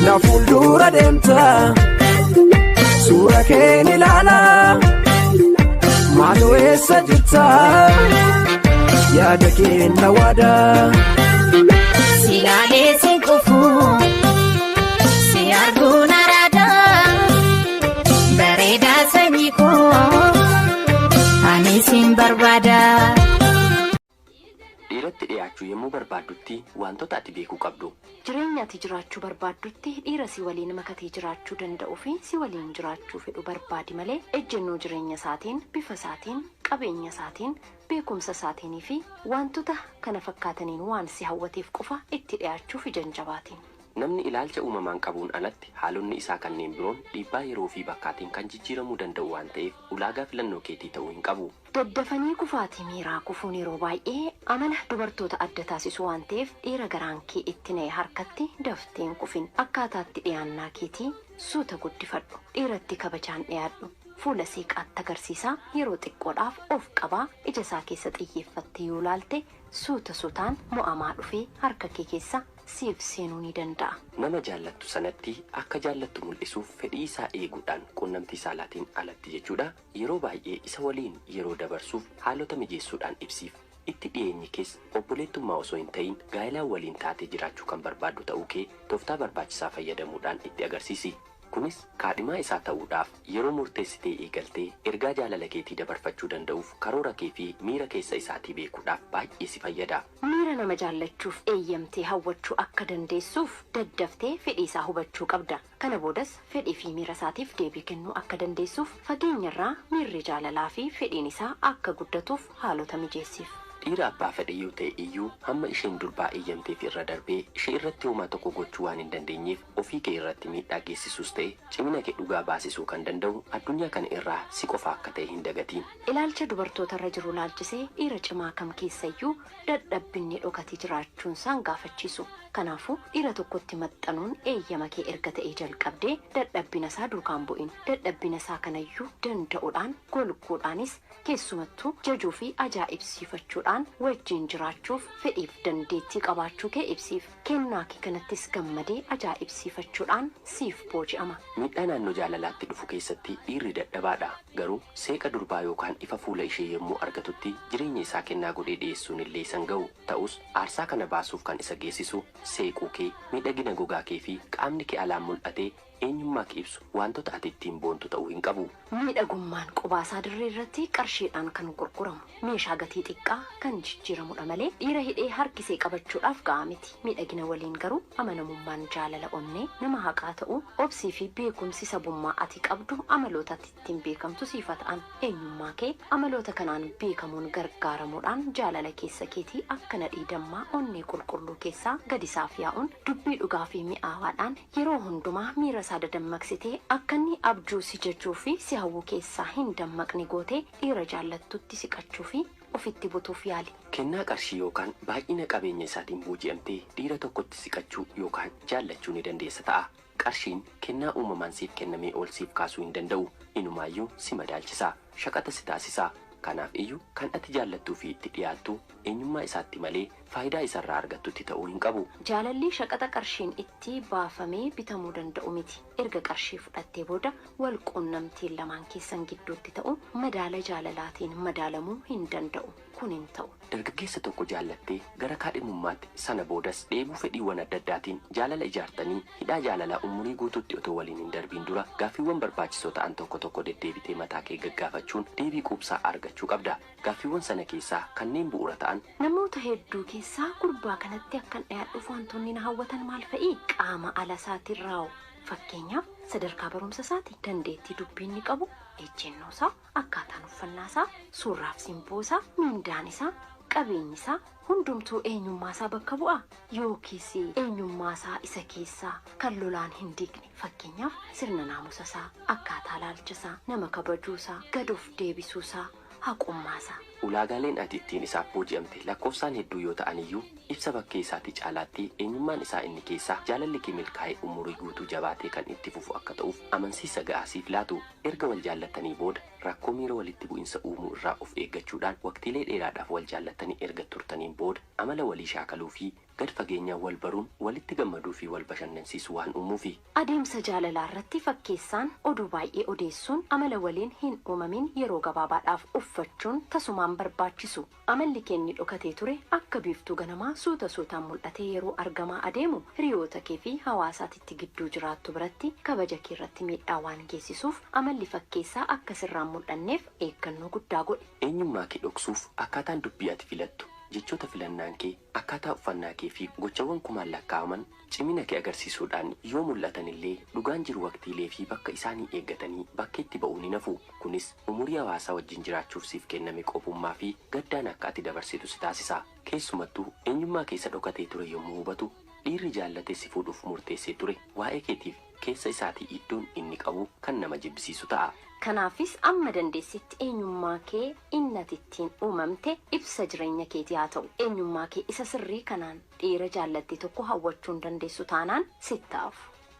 na fuuldura deemta suura kee ni ilaala maaloo eessa jirta yaada kee na waada silaalee si kufu si arguun araada bareedaa sanyii koo ani sin barbaada. Dhiiratti dhiyaachuu yemmuu barbaaddutti wantoota ati beekuu qabdu. Jireenya ati jiraachuu barbaaddutti dhiira si waliin makatee jiraachuu danda'u fi si waliin jiraachuu fedhu barbaadi malee ejjennoo jireenya isaatiin, bifa isaatiin, qabeenya isaatiin, beekumsa isaatiin fi wantoota kana fakkaataniin waan si hawwateef qofa itti dhiyaachuuf janjabaatiin. Namni ilaalcha uumamaan qabuun alatti haalonni isaa kanneen biroon dhiibbaa yeroo fi bakkaatiin kan jijjiiramuu danda'u waan ta'eef ulaagaa filannoo keetii ta'uu hin qabu. Daddafanii kufaatii miiraa kufuun yeroo baay'ee amala dubartoota adda taasisu waan ta'eef dhiira garaan kee itti na'e harkatti dafteen kufin akkaataatti dhiyaannaa keetii suuta guddifadhu dhiiratti kabajaan dhiyaadhu. Fuula seeqaatti agarsiisaa yeroo xiqqoodhaaf of qabaa ija isaa keessa xiyyeeffattee yoo laalte suuta suutaan mo'amaa dhufee harka kee keessa siif seenuu ni danda'a. Nama jaallattu sanatti akka jaallattu mul'isuuf fedhii isaa eeguudhaan quunnamtii saalaatiin alatti jechuudha. Yeroo baay'ee isa waliin yeroo dabarsuuf haalota mijeessuudhaan ibsiif. Itti dhiyeenyi keessa obboleettummaa osoo hin ta'in gaa'ilaan waliin taatee jiraachuu kan barbaaddu ta'uu kee tooftaa barbaachisaa fayyadamuudhaan itti agarsiisi. Kunis kaadhimaa isaa ta'uudhaaf yeroo murteessitee eegaltee ergaa jaalala keetii dabarfachuu danda'uuf karoora kee fi miira keessa isaatii beekuudhaaf baay'ee si fayyada. Miira nama jaallachuuf eeyyamtee hawwachuu akka dandeessuuf daddaftee fedhii isaa hubachuu qabda. Kana boodas fedhii fi miira isaatiif deebii kennuu akka dandeessuuf fageenyarraa miirri jaalalaa fi fedhiin isaa akka guddatuuf haalota mijeessiif. Dhiira abbaa fedhe yoo ta'e iyyuu hamma isheen durbaa eeyyamteef irra darbee ishee irratti homaa tokko gochuu waan hin dandeenyeef ofii kee irratti miidhaa geessisuus ta'e cimina kee dhugaa baasisuu kan danda'u addunyaa kana irraa si qofa akka ta'e hin dagatiin. Ilaalcha dubartootarra jiru laalchisee dhiira cimaa kam keessayyuu dadhabbinni dhokatee jiraachuun isaan gaafachiisu. Kanaafuu dhiira tokkotti maxxanuun eeyyama kee erga ta'ee jalqabdee dadhabbina isaa duukaan bu'in. Dadhabbina isaa kanayyuu danda'uudhaan golguudhaanis keessumattuu jajuu fi ajaa'ibsiifachuudhaan wajjin jiraachuuf fedhiif dandeettii qabaachuu kee ibsiif. Kennaa kee kanattis gammadee ajaa'ibsiifachuudhaan siif booji'ama. Miidhaa naannoo jaalalaatti dhufu keessatti dhiirri dadhabaadha. Garuu seeqa durbaa yookaan ifa fuula ishee yommuu argatutti jireenya isaa kennaa godhee dhiyeessuun illee isan ga'u. Ta'us aarsaa kana baasuuf kan isa geessisu seequu kee, miidhagina gogaa kee fi qaamni kee alaan mul'atee eenyummaa kee ibsu wantoota ati ittiin boontu ta'uu hin qabu. Miidhagummaan qubaasaa dirree irratti qarshiidhaan kan gurguramu meeshaa gatii xiqqaa kan jijjiiramudha malee dhiira hidhee harkisee qabachuudhaaf ga'a miti. Miidhagina waliin garuu amanamummaan jaalala onnee nama haqaa ta'uu obsii fi beekumsi sabummaa ati qabdu amaloota ittiin beekamtu siifa ta'an eenyummaa kee amaloota kanaan beekamuun gargaaramuudhaan jaalala keessa keetii akka nadhii dammaa onnee qulqulluu keessaa gadisaaf yaa'uun dubbii dhugaa fi mi'aawaadhaan yeroo hundumaa miira isaa dadammaqsitee akka inni abjuu si jechuu fi si hawwuu keessaa hin dammaqne gootee dhiira jaallattutti siqachuu fi ofitti butuuf yaali. Kennaa qarshii yookaan baay'ina qabeenya isaatiin booji'amtee dhiira tokkotti siqachuu yookaan jaallachuu ni dandeessa ta'a. Qarshiin kennaa uumamaan siif kennamee ol siif kaasuu hin danda'u. Inumaayyuu si madaalchisa. Shaqaxa si taasisa. Kanaaf iyyuu kan ati jaallattuu fi itti dhiyaattu eenyummaa isaatti malee faayidaa isarraa argattutti ta'uu hin qabu. Jaalalli shaqaxa qarshiin itti baafamee bitamuu danda'u miti. Erga qarshii fudhattee booda wal quunnamtiin lamaan keessan gidduutti ta'u madaala jaalalaatiin madaalamuu hin danda'u. Kun hin ta'u. Dargaggeessa tokko jaallattee gara kaadhimummaatti sana boodas dheebuu fedhiiwwan adda addaatiin jaalala ijaartanii hidhaa jaalalaa umurii guutuutti otoo waliin hin darbiin dura gaaffiiwwan barbaachisoo ta'an tokko tokko deddeebitee mataa kee gaggaafachuun deebii quubsaa argachuu qabda. Gaaffiiwwan sana keessaa kanneen bu'uura ta'an namoota hedduu keessaa gurbaa kanatti akkan dhiyaadhuuf wantoonni na hawwatan maal fa'i? Qaama ala isaatiin raa'u. Fakkeenyaaf sadarkaa barumsa isaati, dandeettii dubbiin ni qabu, ejjennoo isaa, akkaataan uffannaa isaa, suurraaf simboo isaa, miindaan isaa, qabeenyi isaa hundumtuu eenyummaa isaa bakka bu'a yookiis eenyummaa isaa isa keessaa kan lolaan hin diigne. Fakkeenyaaf sirna naamusa isaa, akkaataa ilaalcha isaa, nama kabajuu isaa, gad of deebisuu isaa, haqummaa isaa. Ulaagaaleen ati ittiin isaaf booji'amte lakkoofsaan hedduu yoo ta'an iyyuu ibsa bakkee isaatii caalaatti eenyummaan isaa inni keessaa jaalalli kee milkaa'ee umurii guutuu jabaatee kan itti fufu akka ta'uuf amansiisa ga'aasiif laatu. Erga wal jaallatanii booda rakkoo miira walitti bu'insa uumuu irraa of eeggachuudhaan waqtiilee dheeraadhaaf wal jaallatanii erga turtaniin booda amala walii shaakaluu fi gad fageenyaan wal baruun walitti gammaduu fi wal bashannansiisu waan uumuufi. Adeemsa jaalalaa irratti fakkeessaan oduu baay'ee odeessuun amala waliin hin uumamin yeroo gabaabaadhaaf uffachuun tasumaan barbaachisu. Amalli keenya dhokatee ture akka biiftuu ganamaa suutaan mul'atee yeroo argamaa adeemu hiriyoota kee fi hawaasaatitti gidduu jiraattu biratti kabaja kee irratti miidhaa waan geessisuuf amalli fakkeessaa akka sirraan mul'anneef eeggannoo guddaa godhi. Eenyummaa kee dhoksuuf akkaataan dubbii ati filattu, jechoota filannaan kee, akkaataa uffannaa kee fi gochawwan kumaan lakkaa'aman cimina kee agarsiisuudhaan yoo mul'atan illee dhugaan jiru waqtiilee fi bakka isaanii eeggatanii bakka itti ba'uu ni nafu. Kunis umurii hawaasaa wajjin jiraachuuf siif kenname qofummaa fi gaddaan akka ati dabarsitu si taasisa. Keessumattuu eenyummaa keessa dhokatee ture yommuu hubatu dhiirri jaallatee si fuudhuuf murteessee ture waa'ee keetiif keessa isaatii iddoon inni qabu kan nama jibbisiisu ta'a. Kanaafis amma dandeessitti eenyummaa kee innatittiin uumamte ibsa jireenya keetii haa ta'u. Eenyummaa kee isa sirrii kanaan dhiira jaallattee tokko hawwachuun dandeessu taanaan sittaaf.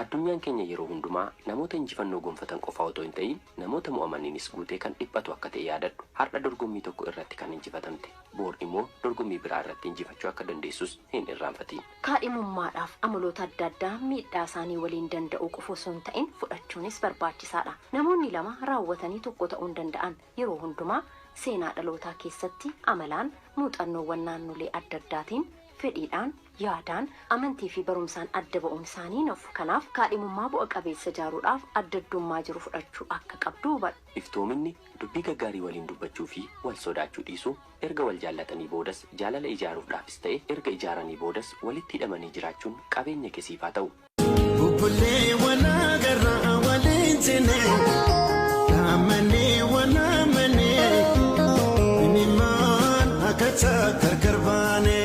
Addunyaan keenya yeroo hundumaa namoota injifannoo gonfatan qofa otoo hin ta'in namoota mo'amaniinis guutee kan dhiphatu akka ta'e yaadadhu. Har'a dorgommii tokko irratti kan injifatamte, boor immoo dorgommii biraa irratti injifachuu akka dandeessus hin irraanfatiin. Kaadhimummaadhaaf amaloota adda addaa miidhaa isaanii waliin danda'uu qofa osoo hin ta'in fudhachuunis barbaachisaadha. Namoonni lama raawwatanii tokko ta'uu hin danda'an yeroo hundumaa seenaa dhalootaa keessatti amalaan muuxannoowwan naannolee adda addaatiin fedhiidhaan yaadaan amantii fi barumsaan adda ba'uun isaanii nafu. Kanaaf kaadhimummaa bu'a qabeessa ijaaruudhaaf adda addummaa jiru fudhachuu akka qabdu hubadhu. Iftoominni dubbii gaggaarii waliin dubbachuu fi wal sodaachuu dhiisuu, erga wal jaallatanii boodas jaalala ijaaruudhaafis ta'e erga ijaaranii boodas walitti hidhamanii jiraachuun qabeenya keessiif haa ta'u. Bubbulee walaa garraa waliin jenne kaamanii walaa manee inimmaan akkaataa gargar baanee.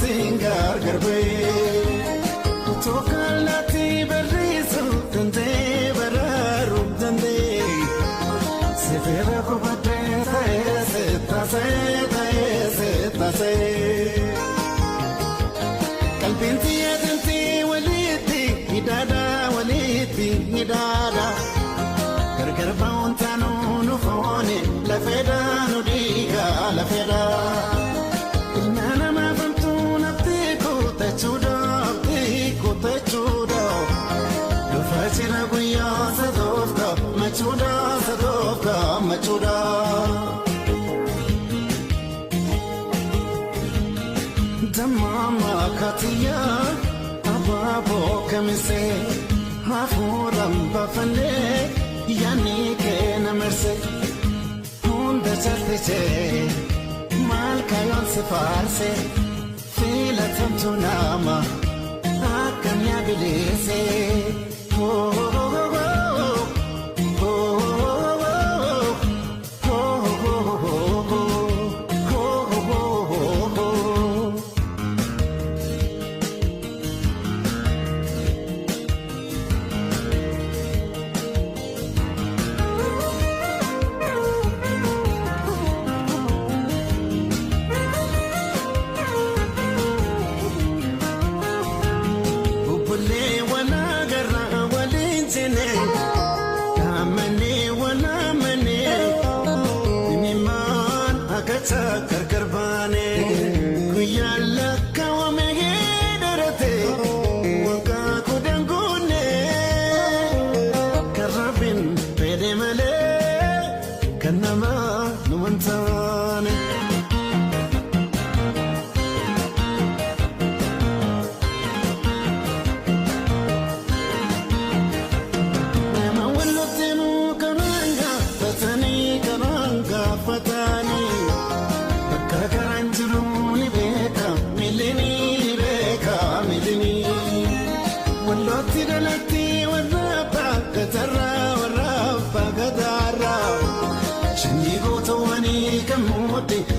Singar garbe tokalati berisu dande bararu dande severa ko bate tase kalbinti adinti waliti hidada gargar bauntanu nufone la feda no diga la feda. Machuda Damama Katia Ababo Kamise Hafuram Bafane Yanike Namerse Hunda Chatiche Malkayon Sefarse Fila Tantunama Akanya Bilise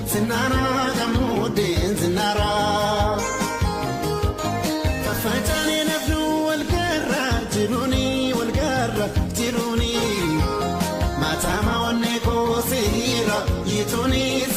Sinara Gamudi Sinara Fafatani Nafnu Walgara Jiruni Walgara tuni